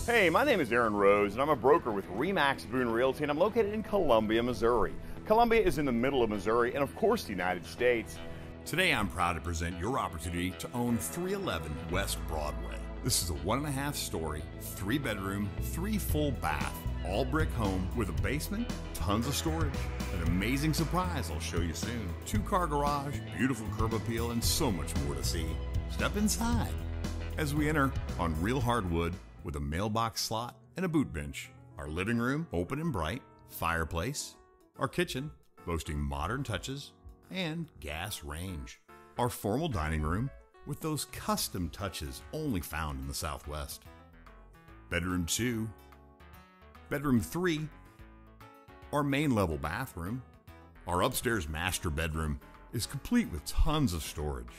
Hey, my name is Aaron Rose, and I'm a broker with RE/MAX Boone Realty, and I'm located in Columbia, Missouri. Columbia is in the middle of Missouri and, of course, the United States. Today, I'm proud to present your opportunity to own 311 West Broadway. This is a 1.5-story, 3-bedroom, 3 full bath, all brick home with a basement, tons of storage, an amazing surprise I'll show you soon, 2-car garage, beautiful curb appeal, and so much more to see. Step inside as we enter on real hardwood with a mailbox slot and a boot bench. Our living room, open and bright, fireplace. Our kitchen, boasting modern touches and gas range. Our formal dining room with those custom touches only found in the Southwest. Bedroom 2. Bedroom 3. Our main level bathroom. Our upstairs master bedroom is complete with tons of storage,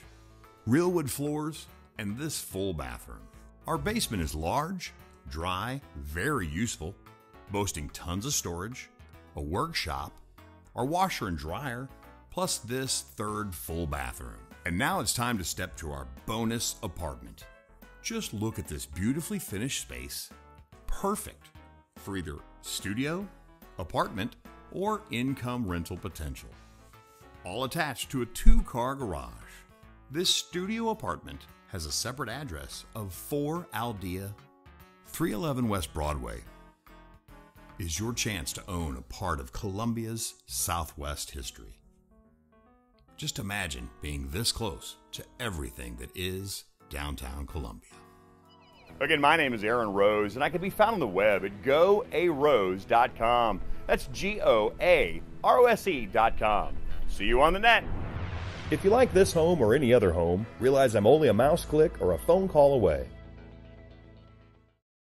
real wood floors, and this full bathroom. Our basement is large, dry, very useful, boasting tons of storage, a workshop, our washer and dryer, plus this third full bathroom. And now it's time to step to our bonus apartment. Just look at this beautifully finished space, perfect for either studio, apartment, or income rental potential. All attached to a 2-car garage. This studio apartment has a separate address of 4 Aldea, 311 West Broadway. Is your chance to own a part of Columbia's Southwest history. Just imagine being this close to everything that is downtown Columbia. Again, my name is Aaron Rose, and I can be found on the web at goarose.com. That's GOAROSE.com. See you on the net. If you like this home or any other home, realize I'm only a mouse click or a phone call away.